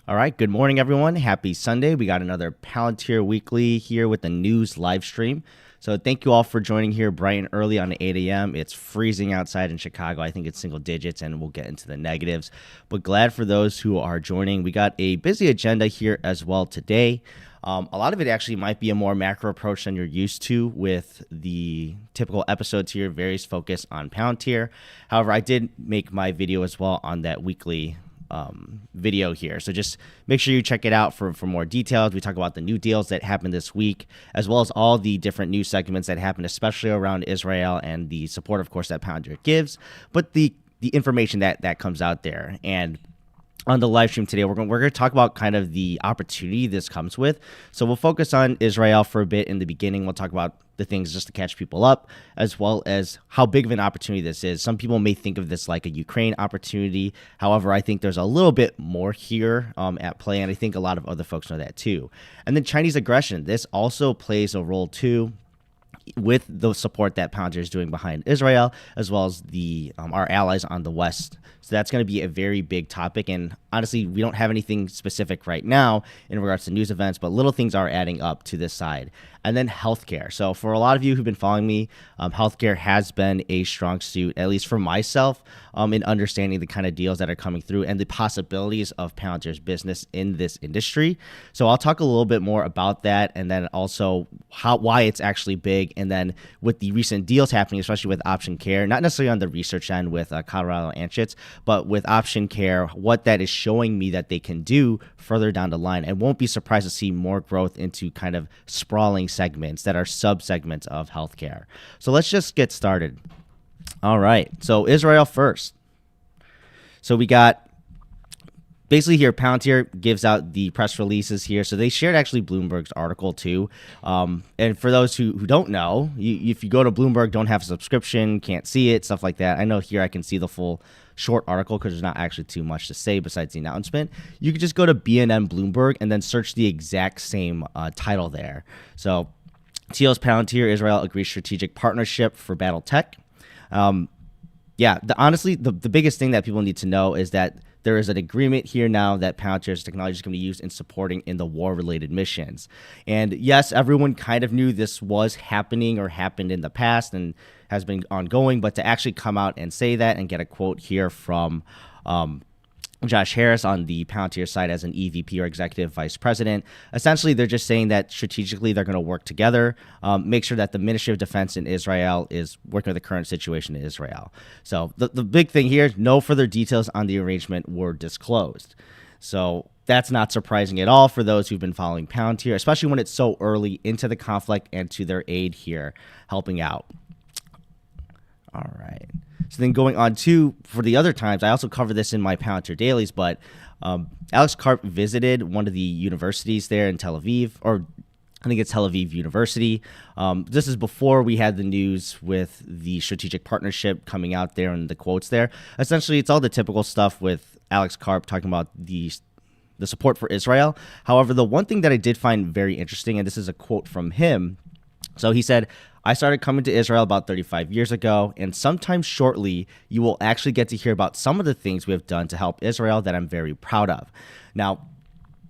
All right, good morning, everyone. Happy Sunday. We got another Palantir Weekly here with the news live stream. So thank you all for joining here bright and early on 8 a.m. It's freezing outside in Chicago. I think it's single digits, and we'll get into the negatives. But glad for those who are joining. We got a busy agenda here as well today. A lot of it actually might be a more macro approach than you're used to with the typical episodes here, various focus on Palantir. However, I did make my video as well on that weekly video here. So just make sure you check it out for more details. We talk about the new deals that happened this week, as well as all the different news segments that happened, especially around Israel and the support, of course, that Palantir gives, but the information that comes out there. And on the live stream today, we're going to talk about kind of the opportunity this comes with. So we'll focus on Israel for a bit in the beginning. We'll talk about the things just to catch people up, as well as how big of an opportunity this is. Some people may think of this like a Ukraine opportunity. However, I think there's a little bit more here at play, and I think a lot of other folks know that too. And then Chinese aggression. This also plays a role too, with the support that Palantir is doing behind Israel, as well as the our allies on the West. So that's going to be a very big topic. And honestly, we don't have anything specific right now in regards to news events, but little things are adding up to this side. And then healthcare. So for a lot of you who've been following me, healthcare has been a strong suit, at least for myself, in understanding the kind of deals that are coming through and the possibilities of Palantir's business in this industry. So I'll talk a little bit more about that, and then also why it's actually big. And then with the recent deals happening, especially with Option Care, not necessarily on the research end with Colorado Anschutz, but with Option Care, what that is showing me that they can do further down the line. And won't be surprised to see more growth into kind of sprawling segments that are sub-segments of healthcare. So let's just get started. All right, so Israel first. So we got basically here, Palantir gives out the press releases here. So they shared actually Bloomberg's article too. And for those who don't know, if you go to Bloomberg, don't have a subscription, can't see it, stuff like that. I know here I can see the full short article because there's not actually too much to say besides the announcement. You could just go to BNN Bloomberg and then search the exact same title there. So TL's Palantir Israel agrees strategic partnership for battle tech. Honestly, the biggest thing that people need to know is that there is an agreement here now that Palantir's technology is going to be used in supporting in the war-related missions. And yes, everyone kind of knew this was happening or happened in the past and has been ongoing, but to actually come out and say that and get a quote here from Josh Harris on the Palantir side as an EVP or executive vice president. Essentially, they're just saying that strategically they're going to work together, make sure that the Ministry of Defense in Israel is working with the current situation in Israel. So the big thing here, no further details on the arrangement were disclosed. So that's not surprising at all for those who've been following Palantir, especially when it's so early into the conflict and to their aid here, helping out. All right. So then going on to, for the other times, I also cover this in my Palantir dailies, but Alex Karp visited one of the universities there in Tel Aviv, or I think it's Tel Aviv University. This is before we had the news with the strategic partnership coming out there and the quotes there. Essentially, it's all the typical stuff with Alex Karp talking about the support for Israel. However, the one thing that I did find very interesting, and this is a quote from him, so he said, "I started coming to Israel about 35 years ago, and sometime shortly, you will actually get to hear about some of the things we have done to help Israel that I'm very proud of." Now,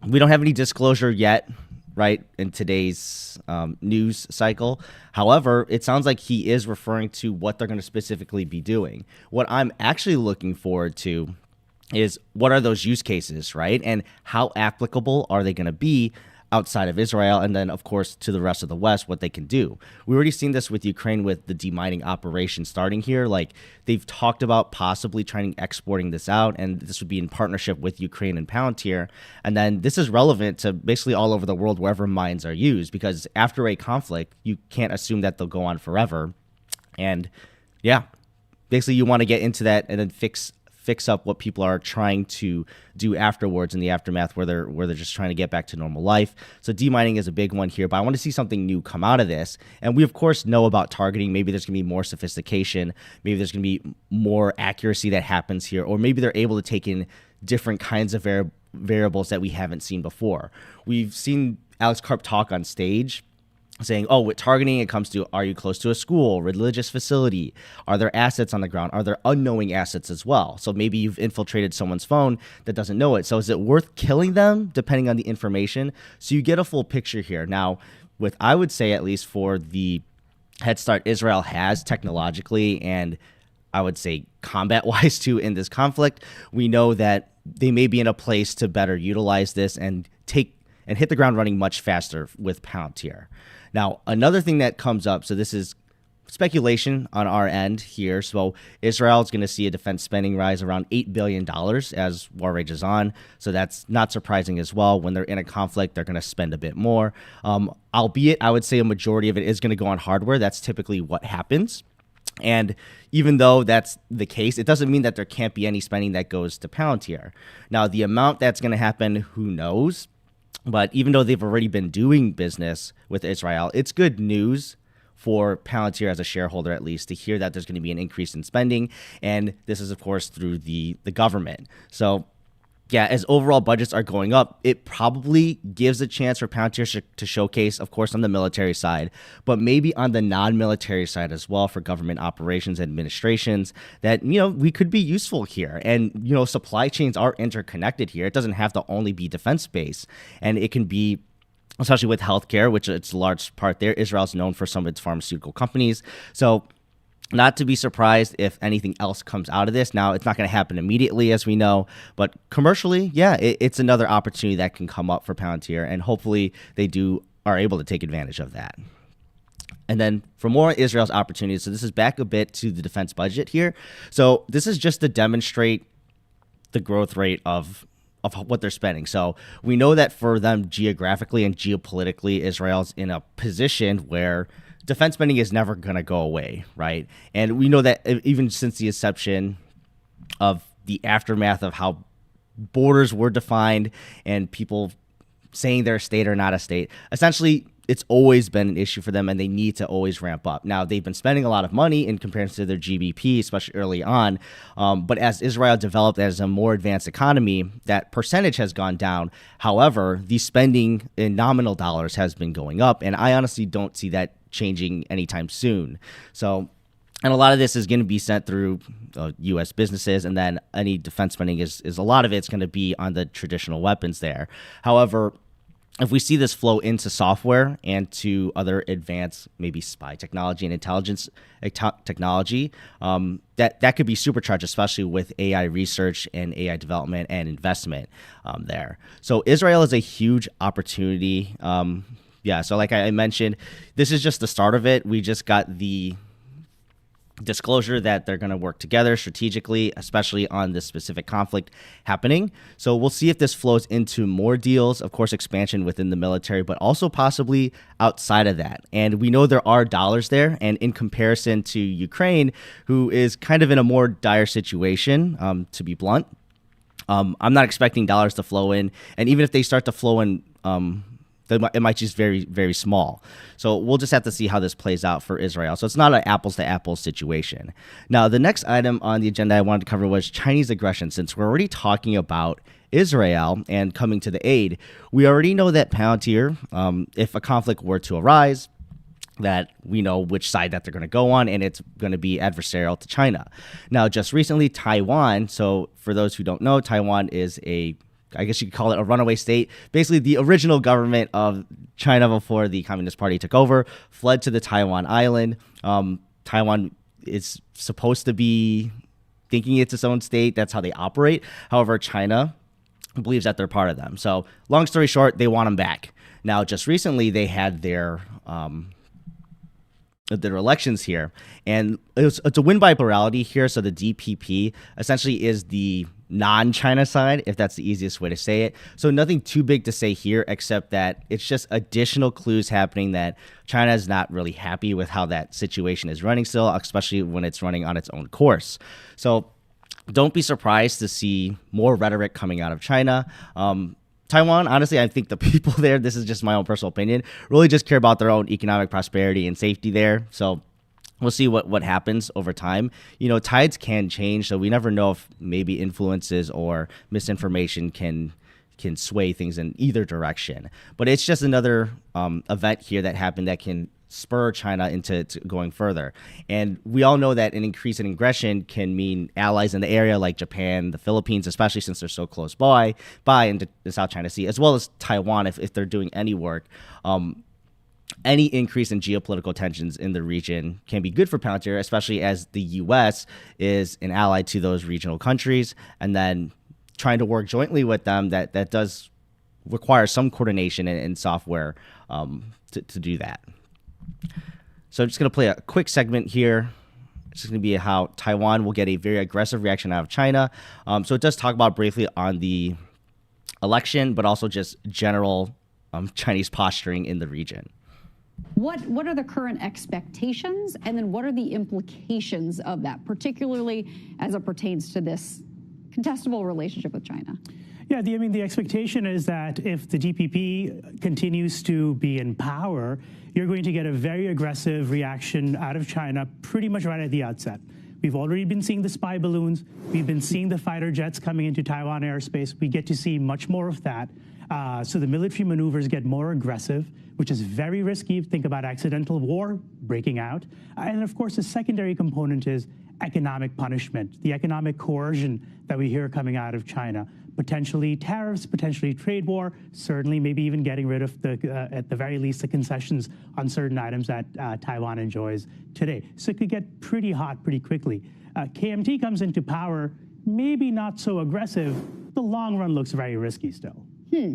we don't have any disclosure yet, right, in today's news cycle. However, it sounds like he is referring to what they're going to specifically be doing. What I'm actually looking forward to is what are those use cases, right? And how applicable are they going to be outside of Israel, and then, of course, to the rest of the West, what they can do. We already seen this with Ukraine with the demining operation starting here. Like, they've talked about possibly trying exporting this out, and this would be in partnership with Ukraine and Palantir. And then this is relevant to basically all over the world wherever mines are used, because after a conflict, you can't assume that they'll go on forever. And yeah, basically you want to get into that and then fix up what people are trying to do afterwards in the aftermath where they're just trying to get back to normal life. So demining is a big one here, but I want to see something new come out of this. And we, of course, know about targeting. Maybe there's going to be more sophistication. Maybe there's going to be more accuracy that happens here, or maybe they're able to take in different kinds of variables that we haven't seen before. We've seen Alex Karp talk on stage saying, oh, with targeting, it comes to, are you close to a school, religious facility? Are there assets on the ground? Are there unknowing assets as well? So maybe you've infiltrated someone's phone that doesn't know it. So is it worth killing them depending on the information? So you get a full picture here. Now, with, I would say, at least for the head start Israel has technologically and I would say combat-wise too in this conflict, we know that they may be in a place to better utilize this and hit the ground running much faster with Palantir. Now, another thing that comes up, so this is speculation on our end here. So Israel is going to see a defense spending rise around $8 billion as war rages on. So that's not surprising as well. When they're in a conflict, they're going to spend a bit more. Albeit, I would say a majority of it is going to go on hardware. That's typically what happens. And even though that's the case, it doesn't mean that there can't be any spending that goes to Palantir. Now, the amount that's going to happen, who knows? But even though they've already been doing business with Israel, it's good news for Palantir as a shareholder, at least, to hear that there's going to be an increase in spending. And this is, of course, through the government. So yeah, as overall budgets are going up, it probably gives a chance for Palantir to showcase, of course, on the military side, but maybe on the non-military side as well for government operations and administrations that, we could be useful here. And, supply chains are interconnected here. It doesn't have to only be defense based, and it can be, especially with healthcare, which it's a large part there. Israel's known for some of its pharmaceutical companies. So not to be surprised if anything else comes out of this. Now, it's not going to happen immediately, as we know, but commercially, yeah, it's another opportunity that can come up for Palantir, and hopefully they are able to take advantage of that. And then for more Israel's opportunities, so this is back a bit to the defense budget here. So this is just to demonstrate the growth rate of what they're spending. So we know that for them geographically and geopolitically, Israel's in a position where defense spending is never going to go away, right? And we know that even since the inception of the aftermath of how borders were defined and people saying they're a state or not a state, essentially it's always been an issue for them and they need to always ramp up. Now, they've been spending a lot of money in comparison to their GDP, especially early on. But as Israel developed as a more advanced economy, that percentage has gone down. However, the spending in nominal dollars has been going up. And I honestly don't see that changing anytime soon. So, and a lot of this is going to be sent through U.S. businesses, and then any defense spending is a lot of it's going to be on the traditional weapons there. However, if we see this flow into software and to other advanced, maybe spy technology and intelligence technology, that could be supercharged, especially with AI research and AI development and investment there. So Israel is a huge opportunity. So like I mentioned, this is just the start of it. We just got the disclosure that they're going to work together strategically, especially on this specific conflict happening. So we'll see if this flows into more deals, of course, expansion within the military, but also possibly outside of that. And we know there are dollars there. And in comparison to Ukraine, who is kind of in a more dire situation, to be blunt, I'm not expecting dollars to flow in. And even if they start to flow in, it might just very, very small. So we'll just have to see how this plays out for Israel. So it's not an apples to apples situation. Now, the next item on the agenda I wanted to cover was Chinese aggression. Since we're already talking about Israel and coming to the aid, we already know that Palantir, if a conflict were to arise, that we know which side that they're going to go on, and it's going to be adversarial to China. Now, just recently, Taiwan, so for those who don't know, Taiwan is I guess you could call it a runaway state. Basically, the original government of China before the Communist Party took over fled to the Taiwan island. Taiwan is supposed to be thinking it's its own state. That's how they operate. However, China believes that they're part of them. So long story short, they want them back. Now, just recently, they had their elections here, and it's a win by plurality here. So the DPP essentially is the non-China side, if that's the easiest way to say it. So nothing too big to say here, except that it's just additional clues happening that China is not really happy with how that situation is running still, especially when it's running on its own course. So don't be surprised to see more rhetoric coming out of China. Taiwan, honestly, I think the people there, this is just my own personal opinion, really just care about their own economic prosperity and safety there. So we'll see what happens over time. Tides can change, so we never know if maybe influences or misinformation can can sway things in either direction. But it's just another event here that happened that can spur China into going further. And we all know that an increase in aggression can mean allies in the area like Japan, the Philippines, especially since they're so close by into the South China Sea, as well as Taiwan if they're doing any work. Any increase in geopolitical tensions in the region can be good for Palantir, especially as the U.S. is an ally to those regional countries, and then trying to work jointly with them that does require some coordination and software to do that. So I'm just going to play a quick segment here. It's going to be how Taiwan will get a very aggressive reaction out of China. So it does talk about briefly on the election, but also just general Chinese posturing in the region. What are the current expectations, and then what are the implications of that, particularly as it pertains to this contestable relationship with China? Yeah, the expectation is that if the DPP continues to be in power, you're going to get a very aggressive reaction out of China pretty much right at the outset. We've already been seeing the spy balloons. We've been seeing the fighter jets coming into Taiwan airspace. We get to see much more of that. So the military maneuvers get more aggressive, which is very risky. Think about accidental war breaking out. And of course, the secondary component is economic punishment, the economic coercion that we hear coming out of China. Potentially tariffs, potentially trade war, certainly maybe even getting rid of, at the very least, the concessions on certain items that Taiwan enjoys today. So it could get pretty hot pretty quickly. KMT comes into power, maybe not so aggressive. The long run looks very risky still.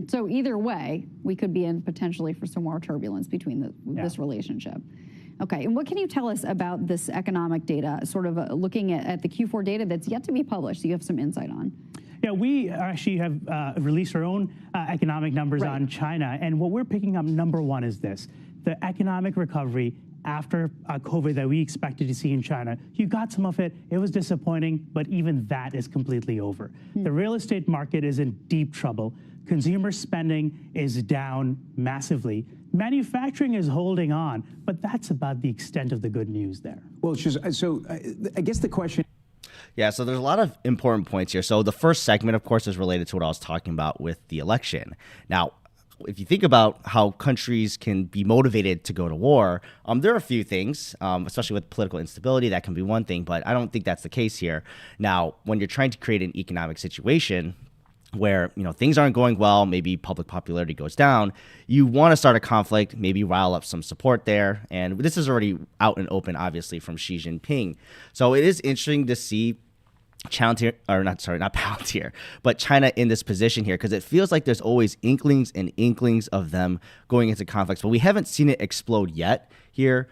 So either way, we could be in potentially for some more turbulence between this relationship. Okay, and what can you tell us about this economic data, sort of looking at the Q4 data that's yet to be published, so you have some insight on? Yeah, we actually have released our own economic numbers on China, and what we're picking up, number one, is this. The economic recovery after COVID that we expected to see in China. You got some of it. It was disappointing, but even that is completely over. The real estate market is in deep trouble. Consumer spending is down massively. Manufacturing is holding on, but that's about the extent of the good news there. Well, it's just, so I guess the question. Yeah, so there's a lot of important points here. So the first segment, of course, is related to what I was talking about with the election. Now, if you think about how countries can be motivated to go to war, there are a few things, especially with political instability, that can be one thing, but I don't think that's the case here. Now, when you're trying to create an economic situation where things aren't going well, maybe public popularity goes down, you want to start a conflict, maybe rile up some support there. And this is already out and open, obviously, from Xi Jinping. So it is interesting to see Palantir, not Palantir, but China in this position here, because it feels like there's always inklings and inklings of them going into conflicts, but we haven't seen it explode yet here.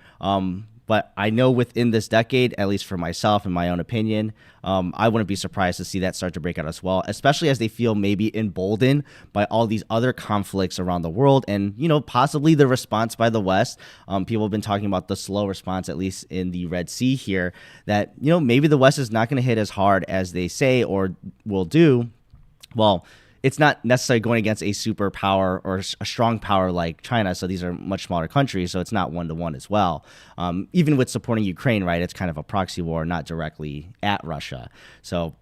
But I know within this decade, at least for myself and my own opinion, I wouldn't be surprised to see that start to break out as well, especially as they feel maybe emboldened by all these other conflicts around the world and, possibly the response by the West. People have been talking about the slow response, at least in the Red Sea here, that, maybe the West is not going to hit as hard as they say or will do. Well, it's not necessarily going against a superpower or a strong power like China. So these are much smaller countries. So it's not one-to-one as well. Even with supporting Ukraine, right, it's kind of a proxy war, not directly at Russia. So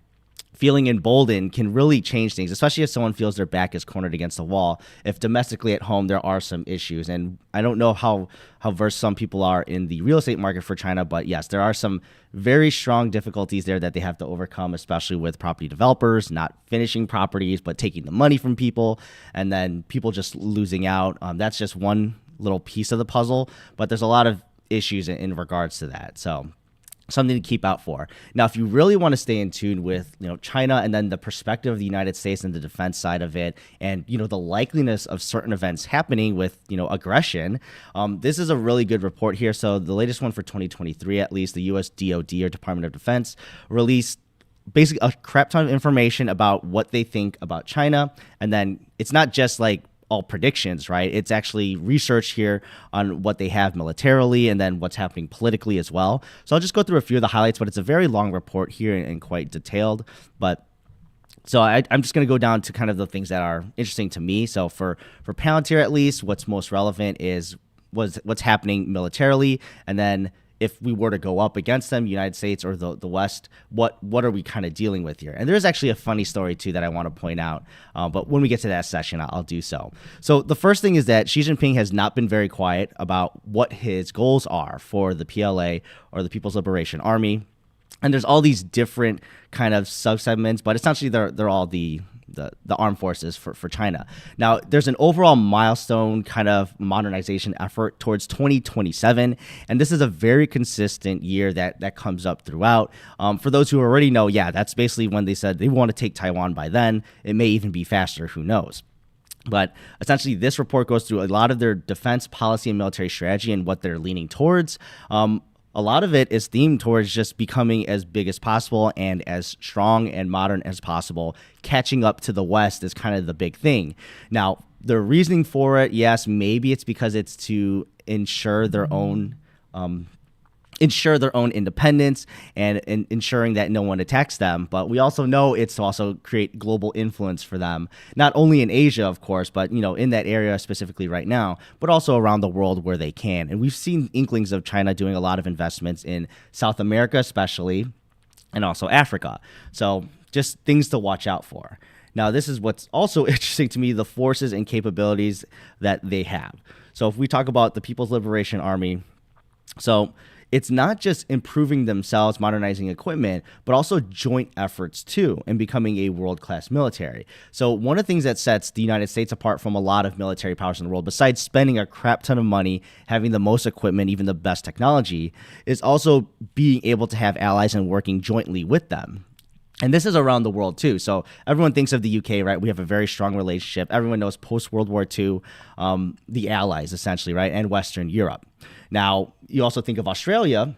feeling emboldened can really change things, especially if someone feels their back is cornered against the wall. If domestically at home there are some issues, and I don't know how versed some people are in the real estate market for China, but yes, there are some very strong difficulties there that they have to overcome, especially with property developers not finishing properties, but taking the money from people, and then people just losing out. That's just one little piece of the puzzle, but there's a lot of issues in regards to that. So something to keep out for. Now, if you really want to stay in tune with, China and then the perspective of the United States and the defense side of it, and, the likeliness of certain events happening with, aggression, this is a really good report here. So the latest one for 2023, at least, the U.S. DoD, or Department of Defense, released basically a crap ton of information about what they think about China. And then it's not just like all predictions, right? It's actually research here on what they have militarily and then what's happening politically as well. So I'll just go through a few of the highlights, but it's a very long report here and quite detailed. But so I'm just going to go down to kind of the things that are interesting to me. So for Palantir, at least, what's most relevant is what's happening militarily, and then if we were to go up against them, United States or the West, what are we kind of dealing with here? And there's actually a funny story too that I want to point out, but when we get to that session, I'll do so. So the first thing is that Xi Jinping has not been very quiet about what his goals are for the PLA, or the People's Liberation Army. And there's all these different kind of sub-segments, but essentially they're all the armed forces for China. Now, there's an overall milestone kind of modernization effort towards 2027, and this is a very consistent year that comes up throughout. For those who already know, yeah, that's basically when they said they want to take Taiwan by then. It may even be faster, who knows? But essentially, this report goes through a lot of their defense policy and military strategy and what they're leaning towards. A lot of it is themed towards just becoming as big as possible and as strong and modern as possible. Catching up to the West is kind of the big thing. Now, the reasoning for it, yes, maybe it's because it's to ensure their own independence and ensuring that no one attacks them. But we also know it's to also create global influence for them, not only in Asia, of course, but in that area specifically right now, but also around the world where they can. And we've seen inklings of China doing a lot of investments in South America, especially, and also Africa. So just things to watch out for. Now, this is what's also interesting to me, the forces and capabilities that they have. So if we talk about the People's Liberation Army, so it's not just improving themselves, modernizing equipment, but also joint efforts too, and becoming a world-class military. So one of the things that sets the United States apart from a lot of military powers in the world, besides spending a crap ton of money, having the most equipment, even the best technology, is also being able to have allies and working jointly with them. And this is around the world too. So everyone thinks of the UK, right? We have a very strong relationship. Everyone knows post-World War II, the Allies essentially, right? And Western Europe. Now, you also think of Australia,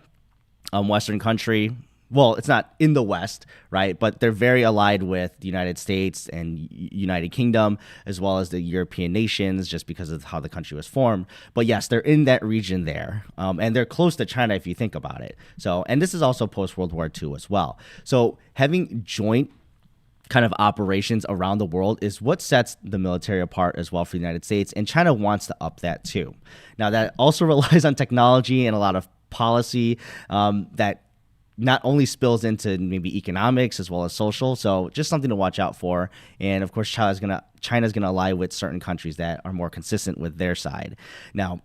Western country. Well, it's not in the West, right? But they're very allied with the United States and United Kingdom, as well as the European nations, just because of how the country was formed. But yes, they're in that region there. And they're close to China if you think about it. So, and this is also post-World War II as well. So having joint kind of operations around the world is what sets the military apart as well for the United States. And China wants to up that too. Now, that also relies on technology and a lot of policy that not only spills into maybe economics as well as social. So just something to watch out for. And of course, China's gonna ally with certain countries that are more consistent with their side. Now,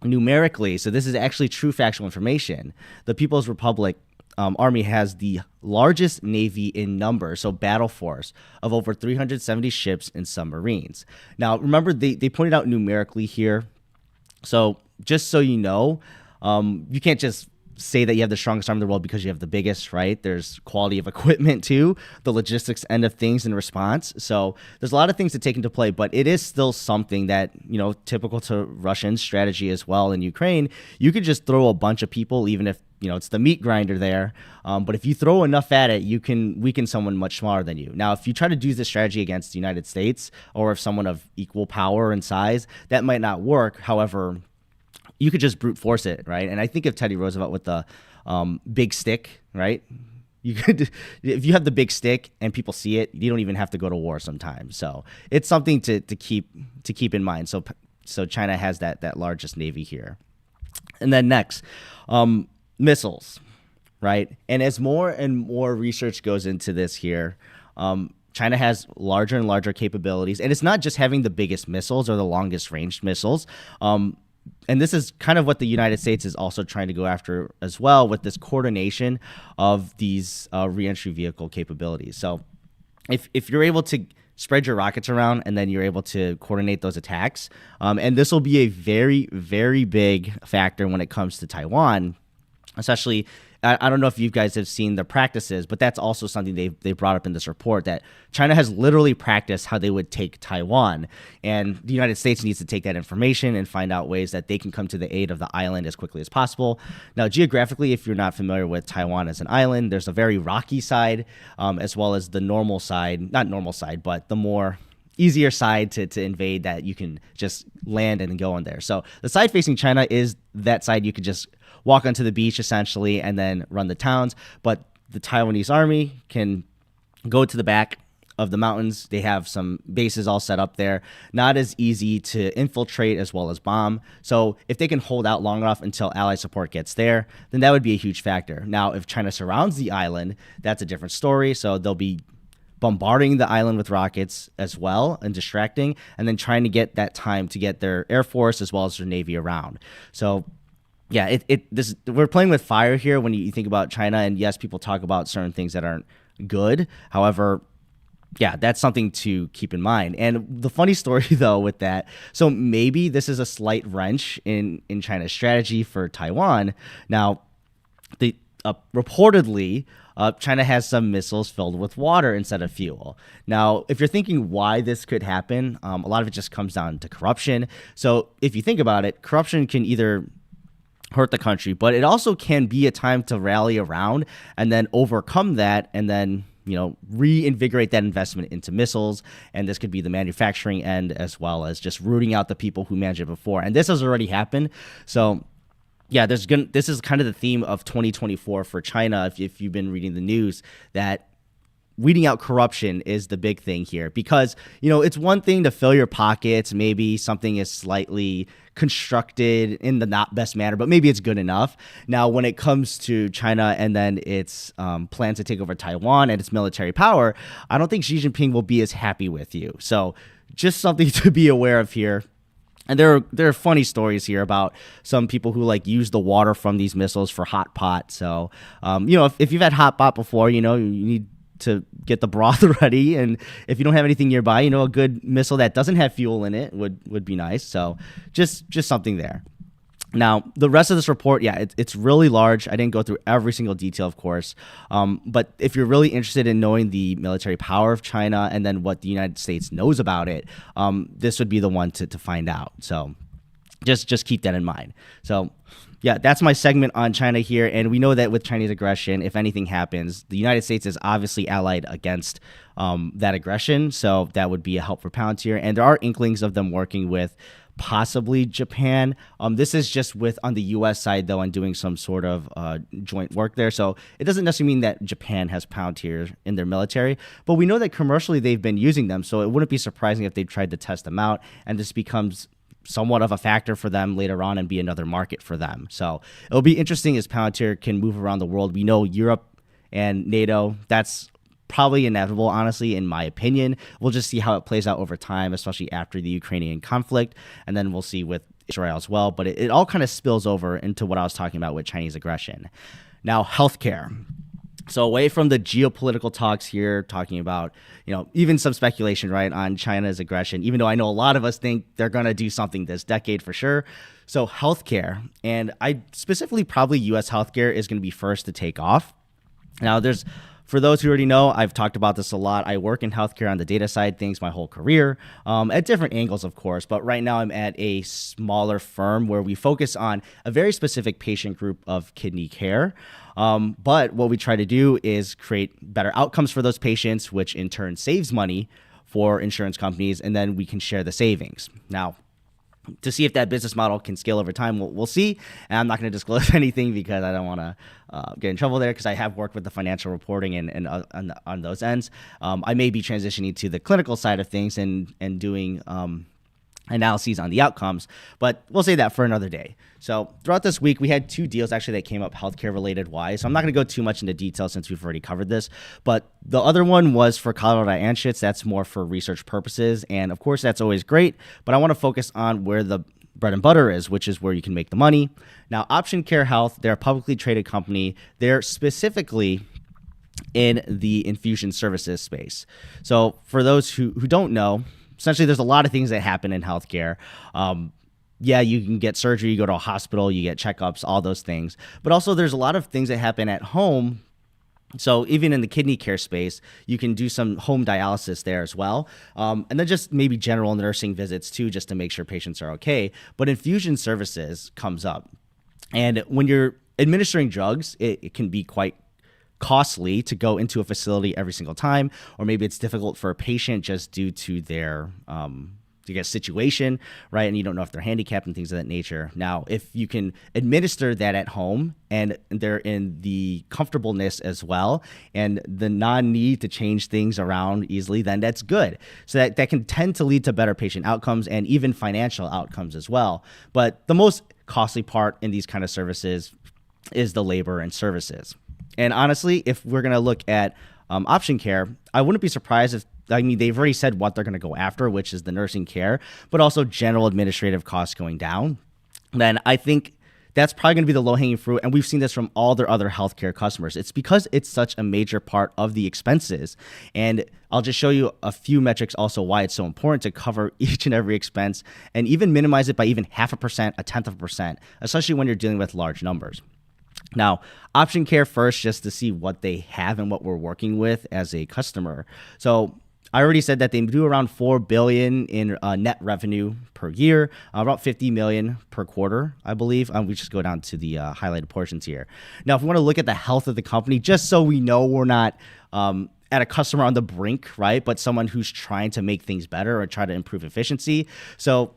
numerically, so this is actually true factual information. The People's Republic Army has the largest navy in number, so battle force, of over 370 ships and submarines. Now, remember, they pointed out numerically here. So just so you know, you can't just say that you have the strongest army in the world because you have the biggest, right? There's quality of equipment too, the logistics end of things in response. So there's a lot of things to take into play, but it is still something that, typical to Russian strategy as well in Ukraine, you could just throw a bunch of people, even if, it's the meat grinder there. But if you throw enough at it, you can weaken someone much smaller than you. Now, if you try to do this strategy against the United States or if someone of equal power and size, that might not work. However, you could just brute force it, right? And I think of Teddy Roosevelt with the big stick, right? You could, if you have the big stick and people see it, you don't even have to go to war sometimes. So it's something to keep in mind. So China has that largest navy here. And then next, missiles, right? And as more and more research goes into this here, China has larger and larger capabilities. And it's not just having the biggest missiles or the longest ranged missiles. And this is kind of what the United States is also trying to go after as well, with this coordination of these reentry vehicle capabilities. So if you're able to spread your rockets around and then you're able to coordinate those attacks, and this will be a very, very big factor when it comes to Taiwan, especially. I don't know if you guys have seen the practices, but that's also something they brought up in this report, that China has literally practiced how they would take Taiwan. And the United States needs to take that information and find out ways that they can come to the aid of the island as quickly as possible. Now, geographically, if you're not familiar with Taiwan as an island, there's a very rocky side, as well as the normal side, not normal side, but the more easier side to invade that you can just land and go in there. So the side facing China is that side you could just walk onto the beach essentially and then run the towns. But the Taiwanese army can go to the back of the mountains. They have some bases all set up there. Not as easy to infiltrate as well as bomb. So if they can hold out long enough until ally support gets there, then that would be a huge factor. Now, if China surrounds the island, that's a different story. So they'll be bombarding the island with rockets as well and distracting, and then trying to get that time to get their Air Force as well as their Navy around. So yeah, we're playing with fire here when you think about China. And yes, people talk about certain things that aren't good. However, yeah, that's something to keep in mind. And the funny story though with that, so maybe this is a slight wrench in China's strategy for Taiwan. Now, reportedly, China has some missiles filled with water instead of fuel. Now, if you're thinking why this could happen, a lot of it just comes down to corruption. So if you think about it, corruption can either hurt the country, but it also can be a time to rally around and then overcome that and then, reinvigorate that investment into missiles. And this could be the manufacturing end as well as just rooting out the people who managed it before. And this has already happened. So yeah, this is kind of the theme of 2024 for China. If you've been reading the news, that weeding out corruption is the big thing here, because it's one thing to fill your pockets. Maybe something is slightly constructed in the not best manner, but maybe it's good enough. Now, when it comes to China and then its plans to take over Taiwan and its military power, I don't think Xi Jinping will be as happy with you. So just something to be aware of here. And there are funny stories here about some people who use the water from these missiles for hot pot. So, if you've had hot pot before, you need to get the broth ready. And if you don't have anything nearby, a good missile that doesn't have fuel in it would be nice. So just something there. Now, the rest of this report, yeah, it's really large. I didn't go through every single detail, of course. But if you're really interested in knowing the military power of China and then what the United States knows about it, this would be the one to find out. So just keep that in mind. So yeah, that's my segment on China here. And we know that with Chinese aggression, if anything happens, the United States is obviously allied against that aggression. So that would be a help for Palantir. And there are inklings of them working with possibly Japan. This is just on the U.S. side, though, and doing some sort of joint work there. So it doesn't necessarily mean that Japan has Palantir in their military, but we know that commercially they've been using them. So it wouldn't be surprising if they tried to test them out, and this becomes somewhat of a factor for them later on and be another market for them. So it'll be interesting as Palantir can move around the world. We know Europe and NATO, that's probably inevitable, honestly, in my opinion. We'll just see how it plays out over time, especially after the Ukrainian conflict. And then we'll see with Israel as well. But it all kind of spills over into what I was talking about with Chinese aggression. Now, healthcare. So away from the geopolitical talks here, talking about, even some speculation, right, on China's aggression, even though I know a lot of us think they're going to do something this decade for sure. So healthcare, and I specifically probably U.S. healthcare is going to be first to take off. Now, for those who already know, I've talked about this a lot. I work in healthcare on the data side things my whole career, at different angles, of course. But right now I'm at a smaller firm where we focus on a very specific patient group of kidney care. But what we try to do is create better outcomes for those patients, which in turn saves money for insurance companies, and then we can share the savings. Now, to see if that business model can scale over time, we'll see. And I'm not going to disclose anything because I don't want to get in trouble there, because I have worked with the financial reporting and on those ends. I may be transitioning to the clinical side of things and doing analyses on the outcomes, but we'll say that for another day. So throughout this week, we had 2 deals actually that came up healthcare related wise. So I'm not going to go too much into detail since we've already covered this, but the other one was for Colorado Anschutz. That's more for research purposes. And of course, that's always great, but I want to focus on where the bread and butter is, which is where you can make the money. Now, Option Care Health, they're a publicly traded company. They're specifically in the infusion services space. So for those who don't know, essentially, there's a lot of things that happen in healthcare. Yeah, you can get surgery, you go to a hospital, you get checkups, all those things. But also there's a lot of things that happen at home. So even in the kidney care space, you can do some home dialysis there as well. And then just maybe general nursing visits too, just to make sure patients are okay. But infusion services comes up. And when you're administering drugs, it can be quite costly to go into a facility every single time, or maybe it's difficult for a patient just due to their situation, right? And you don't know if they're handicapped and things of that nature. Now, if you can administer that at home and they're in the comfortableness as well and the non-need to change things around easily, then that's good. So that can tend to lead to better patient outcomes and even financial outcomes as well. But the most costly part in these kind of services is the labor and services. And honestly, if we're going to look at option care, I wouldn't be surprised if, they've already said what they're going to go after, which is the nursing care, but also general administrative costs going down. Then I think that's probably going to be the low-hanging fruit, and we've seen this from all their other healthcare customers. It's because it's such a major part of the expenses, and I'll just show you a few metrics also why it's so important to cover each and every expense and even minimize it by even 0.5%, 0.1%, especially when you're dealing with large numbers. Now, option care first, just to see what they have and what we're working with as a customer. So I already said that they do around $4 billion in net revenue per year, about $50 million per quarter, I believe. We just go down to the highlighted portions here. Now, if we want to look at the health of the company, just so we know we're not at a customer on the brink, right? But someone who's trying to make things better or try to improve efficiency. So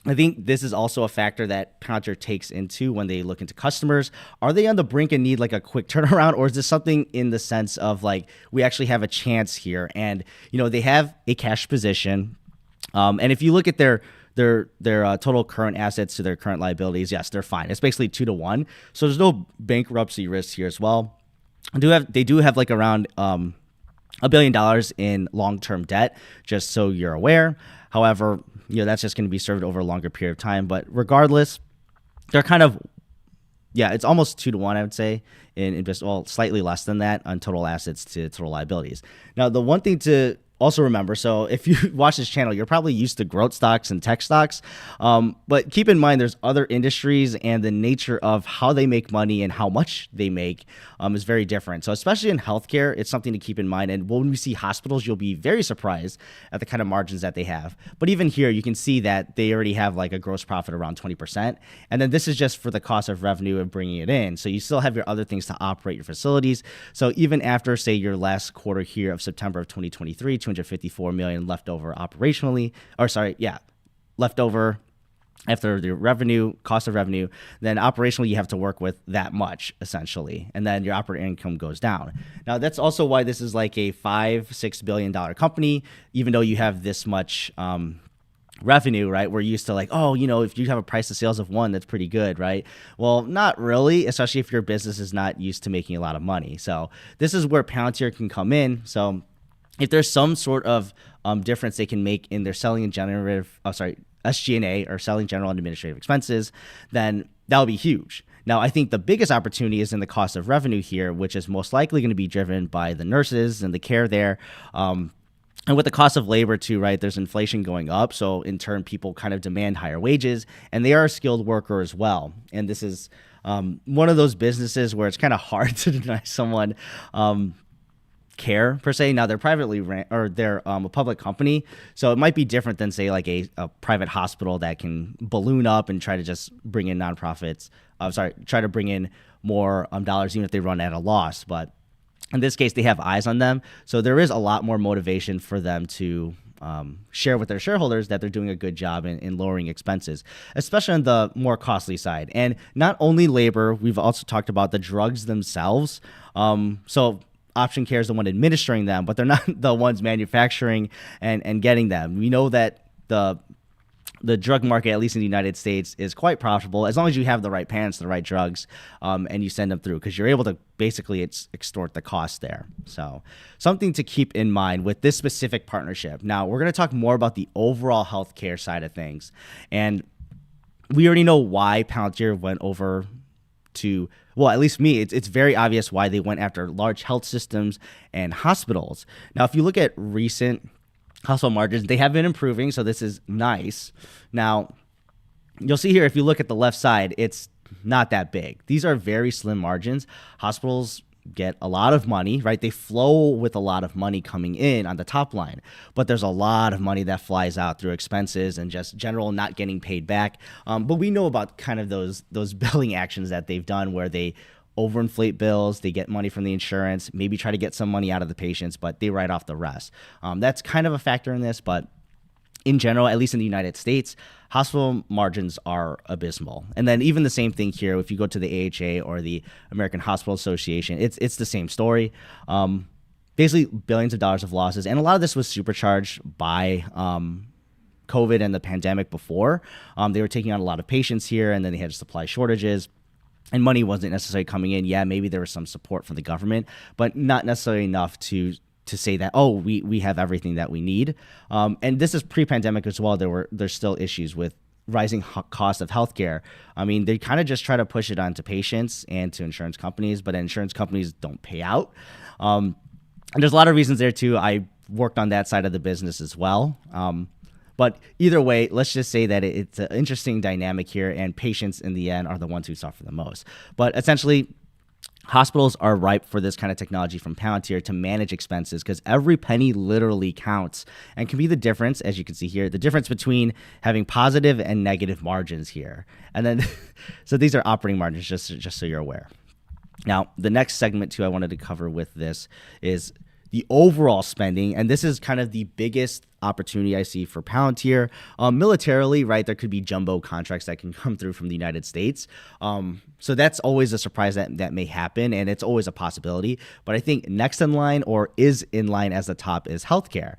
I think this is also a factor that Palantir takes into when they look into customers. Are they on the brink and need like a quick turnaround, or is this something in the sense of like we actually have a chance here? And they have a cash position, and if you look at their total current assets to their current liabilities, yes, they're fine. It's basically 2 to 1, so there's no bankruptcy risk here as well. They do have like around $1 billion in long-term debt, just so you're aware. However, that's just going to be served over a longer period of time. But regardless, they're kind of, it's almost 2 to 1, I would say, in just, slightly less than that on total assets to total liabilities. Now, the one thing to also remember, so if you watch this channel, you're probably used to growth stocks and tech stocks, but keep in mind there's other industries, and the nature of how they make money and how much they make is very different. So especially in healthcare, it's something to keep in mind. And when we see hospitals, you'll be very surprised at the kind of margins that they have. But even here, you can see that they already have like a gross profit around 20%. And then this is just for the cost of revenue of bringing it in. So you still have your other things to operate your facilities. So even after, say, your last quarter here of September of 2023, $254 million left over operationally, left over after the revenue, cost of revenue, then operationally you have to work with that much essentially, and then your operating income goes down. Now that's also why this is like a $5-6 billion company, even though you have this much revenue, right? We're used to like, if you have a price to sales of 1, that's pretty good, right? Well, not really, especially if your business is not used to making a lot of money. So this is where Palantir can come in. So if there's some sort of difference they can make in their selling and SG&A, or selling general and administrative expenses, then that'll be huge. Now, I think the biggest opportunity is in the cost of revenue here, which is most likely going to be driven by the nurses and the care there. And with the cost of labor too, right, there's inflation going up. So in turn, people kind of demand higher wages, and they are a skilled worker as well. And this is one of those businesses where it's kind of hard to deny someone care per se. Now they're privately ran, or they're a public company, so it might be different than say like a private hospital that can balloon up and try to just bring in try to bring in more dollars even if they run at a loss. But in this case, they have eyes on them, so there is a lot more motivation for them to share with their shareholders that they're doing a good job in lowering expenses, especially on the more costly side. And not only labor, we've also talked about the drugs themselves. So Option Care is the one administering them, but they're not the ones manufacturing and getting them. We know that the drug market, at least in the United States, is quite profitable as long as you have the right patents, the right drugs, and you send them through, because you're able to basically extort the cost there. So something to keep in mind with this specific partnership. Now, we're going to talk more about the overall healthcare side of things. And we already know why Palantir went over to, well, at least me, it's very obvious why they went after large health systems and hospitals. Now, if you look at recent household margins, they have been improving, so this is nice. Now, you'll see here, if you look at the left side, it's not that big. These are very slim margins. Hospitals get a lot of money, right? They flow with a lot of money coming in on the top line, but there's a lot of money that flies out through expenses and just general not getting paid back. But we know about kind of those billing actions that they've done where they overinflate bills, they get money from the insurance, maybe try to get some money out of the patients, but they write off the rest. That's kind of a factor in this, but in general, at least in the United States, hospital margins are abysmal. And then even the same thing here, if you go to the AHA or the American Hospital Association, it's the same story. Basically, billions of dollars of losses. And a lot of this was supercharged by COVID and the pandemic before. They were taking on a lot of patients here, and then they had supply shortages. And money wasn't necessarily coming in. Yeah, maybe there was some support from the government, but not necessarily enough to say that, oh, we have everything that we need. And this is pre-pandemic as well. There's still issues with rising cost of healthcare. I mean, they kind of just try to push it onto patients and to insurance companies, but insurance companies don't pay out. And there's a lot of reasons there too. I worked on that side of the business as well. But either way, let's just say that it's an interesting dynamic here, and patients in the end are the ones who suffer the most. But essentially, hospitals are ripe for this kind of technology from Palantir to manage expenses, because every penny literally counts and can be the difference, as you can see here, the difference between having positive and negative margins here. And then, so these are operating margins, just so you're aware. Now, the next segment too I wanted to cover with this is the overall spending, and this is kind of the biggest opportunity I see for Palantir. Militarily, right, there could be jumbo contracts that can come through from the United States. So that's always a surprise that may happen, and it's always a possibility. But I think next in line, or is in line as the top, is healthcare.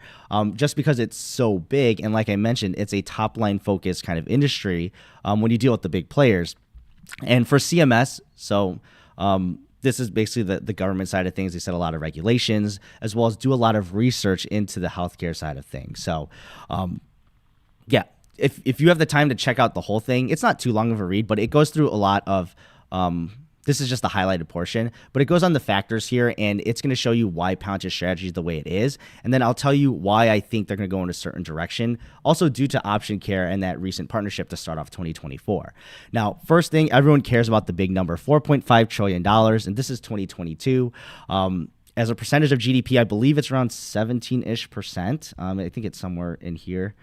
Just because it's so big, and like I mentioned, it's a top-line focused kind of industry when you deal with the big players. And for CMS, so this is basically the government side of things. They set a lot of regulations, as well as do a lot of research into the healthcare side of things. So, yeah, if you have the time to check out the whole thing, it's not too long of a read, but it goes through a lot of this is just the highlighted portion, but it goes on the factors here, and it's going to show you why Palantir's strategy is the way it is. And then I'll tell you why I think they're going to go in a certain direction, also due to Option Care and that recent partnership to start off 2024. Now, first thing, everyone cares about the big number, $4.5 trillion, and this is 2022. As a percentage of GDP, I believe it's around 17-ish%. I think it's somewhere in here.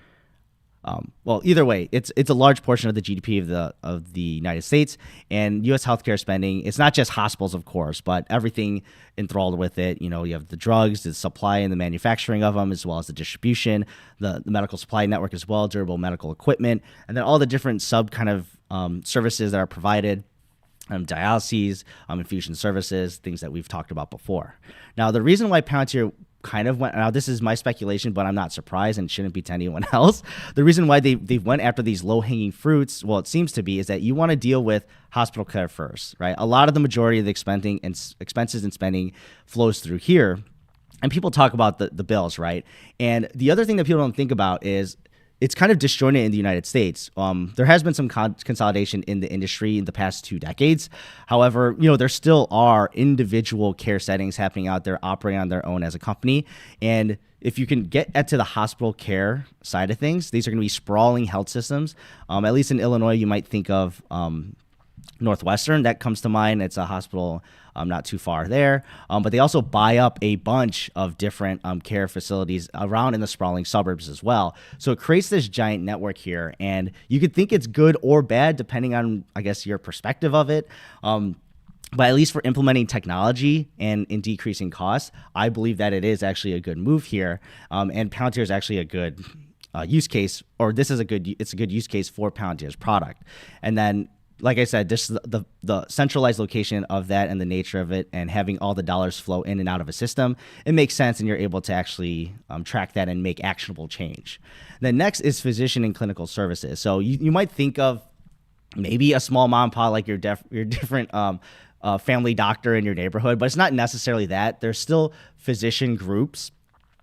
Well, either way, it's a large portion of the GDP of the United States, and U.S. healthcare spending. It's not just hospitals, of course, but everything enthralled with it. You know, you have the drugs, the supply and the manufacturing of them, as well as the distribution, the medical supply network as well, durable medical equipment, and then all the different sub kind of services that are provided. Dialyses, infusion services, things that we've talked about before. Now, the reason why Palantir kind of went, now this is my speculation, but I'm not surprised and shouldn't be to anyone else. The reason why they went after these low-hanging fruits, well, it seems to be, is that you want to deal with hospital care first, right? A lot of the majority of the expenses and spending flows through here. And people talk about the bills, right? And the other thing that people don't think about is it's kind of disjointed in the United States. There has been some consolidation in the industry in the past 2 decades. However, you know, there still are individual care settings happening out there operating on their own as a company. And if you can get to the hospital care side of things, these are going to be sprawling health systems. At least in Illinois, you might think of Northwestern. That comes to mind. It's a hospital not too far there. But they also buy up a bunch of different care facilities around in the sprawling suburbs as well. So it creates this giant network here. And you could think it's good or bad, depending on, I guess, your perspective of it. But at least for implementing technology and in decreasing costs, I believe that it is actually a good move here. And Palantir is actually a good use case, or it's a good use case for Palantir's product. And then, like I said, just the centralized location of that and the nature of it, and having all the dollars flow in and out of a system, it makes sense, and you're able to actually track that and make actionable change. Then next is physician and clinical services. So you might think of maybe a small mom and pop, like your different family doctor in your neighborhood, but it's not necessarily that. There's still physician groups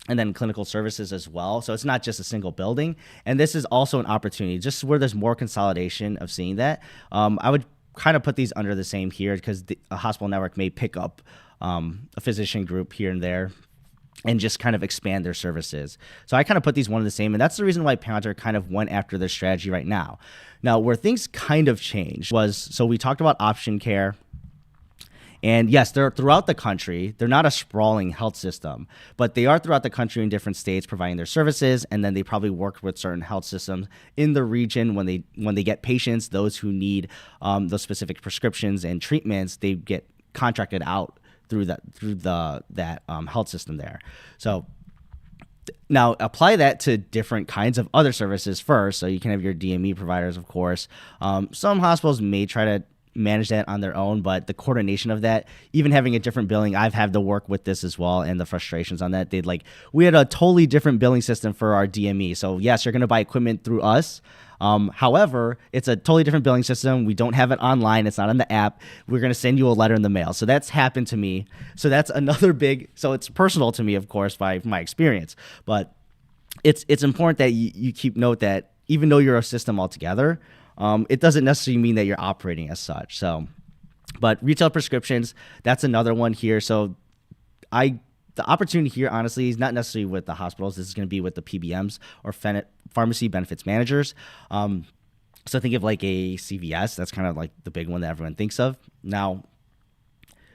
and then clinical services as well. So it's not just a single building. And this is also an opportunity, just where there's more consolidation of seeing that. I would kind of put these under the same here, because a hospital network may pick up a physician group here and there and just kind of expand their services. So I kind of put these one and the same, and that's the reason why Palantir kind of went after their strategy right now. Now, where things kind of changed was, so we talked about Option Care. And yes, they're throughout the country. They're not a sprawling health system, but they are throughout the country in different states providing their services. And then they probably work with certain health systems in the region when they get patients, those who need those specific prescriptions and treatments, they get contracted out through that health system there. So Now, apply that to different kinds of other services first. So you can have your DME providers, of course. Some hospitals may try to manage that on their own, but the coordination of that, even having a different billing, I've had to work with this as well, and the frustrations on that. We had a totally different billing system for our DME. So yes, you're going to buy equipment through us. However, it's a totally different billing system. We don't have it online. It's not on the app. We're going to send you a letter in the mail. So that's happened to me. So that's another so it's personal to me, of course, by my experience. But it's important that you keep note that even though you're a system altogether, it doesn't necessarily mean that you're operating as such. So, but retail prescriptions, that's another one here. So the opportunity here, honestly, is not necessarily with the hospitals. This is going to be with the PBMs or pharmacy benefits managers. So think of like a CVS. That's kind of like the big one that everyone thinks of. Now,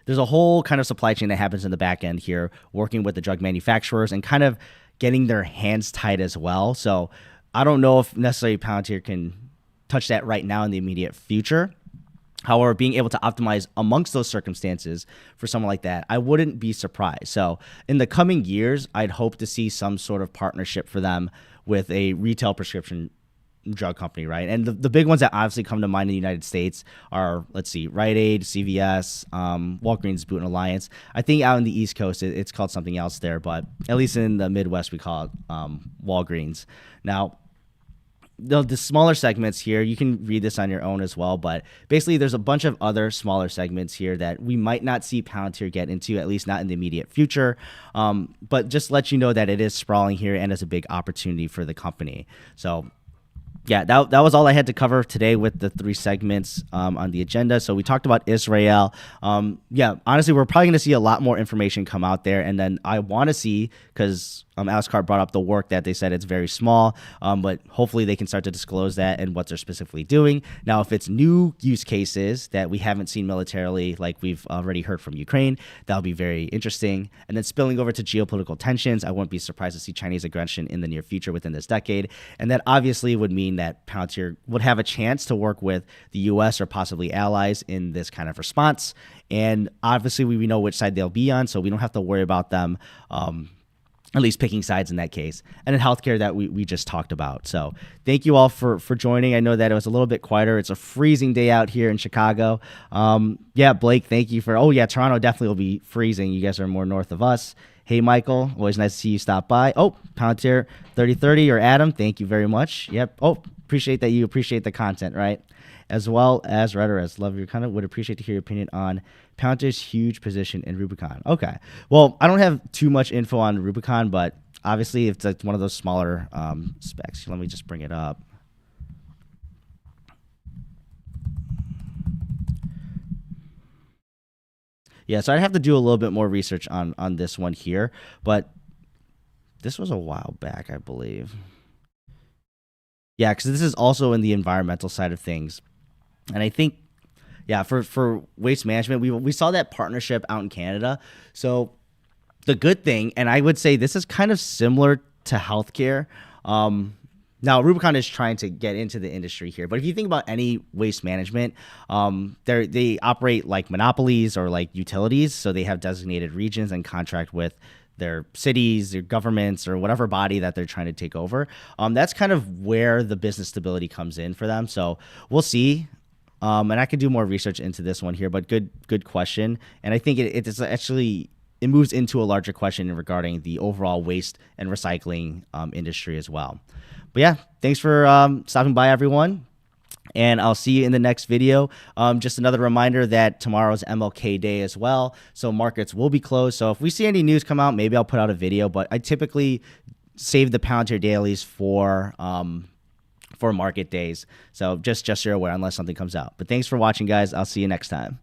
there's a whole kind of supply chain that happens in the back end here, working with the drug manufacturers and kind of getting their hands tied as well. So I don't know if necessarily Palantir can touch that right now in the immediate future. However, being able to optimize amongst those circumstances for someone like that, I wouldn't be surprised. So in the coming years, I'd hope to see some sort of partnership for them with a retail prescription drug company, right? And the big ones that obviously come to mind in the United States are, let's see, Rite Aid, CVS, Walgreens, Boot and Alliance. I think out in the East Coast, it's called something else there, but at least in the Midwest, we call it Walgreens. Now, the smaller segments here, you can read this on your own as well, but basically there's a bunch of other smaller segments here that we might not see Palantir get into, at least not in the immediate future, but just let you know that it is sprawling here and is a big opportunity for the company. So yeah, that was all I had to cover today with the 3 segments on the agenda. So we talked about Israel. Yeah, honestly, we're probably going to see a lot more information come out there. And then I want to see, because Alex Carr brought up the work that they said it's very small, but hopefully they can start to disclose that and what they're specifically doing. Now, if it's new use cases that we haven't seen militarily, like we've already heard from Ukraine, that'll be very interesting. And then spilling over to geopolitical tensions, I wouldn't be surprised to see Chinese aggression in the near future within this decade. And that obviously would mean that Palantir would have a chance to work with the U.S. or possibly allies in this kind of response. And obviously we know which side they'll be on, so we don't have to worry about them at least picking sides in that case. And in healthcare that we just talked about. So thank you all for joining. I know that it was a little bit quieter. It's a freezing day out here in Chicago. Yeah, Blake, thank you for, Toronto definitely will be freezing. You guys are more north of us. Hey, Michael, always nice to see you stop by. Oh, Palantir 3030 or Adam, thank you very much. Yep. Oh, appreciate that you appreciate the content, right? As well as Rhetorist, love your content. Would appreciate to hear your opinion on Palantir's huge position in Rubicon. Okay. Well, I don't have too much info on Rubicon, but obviously it's like one of those smaller specs. Let me just bring it up. Yeah, so I'd have to do a little bit more research on this one here, but this was a while back, I believe. Yeah, because this is also in the environmental side of things. And I think, yeah, for waste management, we saw that partnership out in Canada. So the good thing, and I would say this is kind of similar to healthcare. Now, Rubicon is trying to get into the industry here, but if you think about any waste management, they operate like monopolies or like utilities. So they have designated regions and contract with their cities, their governments, or whatever body that they're trying to take over. That's kind of where the business stability comes in for them. So we'll see. And I could do more research into this one here, but good question. And I think it's actually, it moves into a larger question regarding the overall waste and recycling industry as well. But yeah, thanks for stopping by, everyone. And I'll see you in the next video. Just another reminder that tomorrow's MLK Day as well. So markets will be closed. So if we see any news come out, maybe I'll put out a video. But I typically save the Palantir dailies for market days. So just so you're aware, unless something comes out. But thanks for watching, guys. I'll see you next time.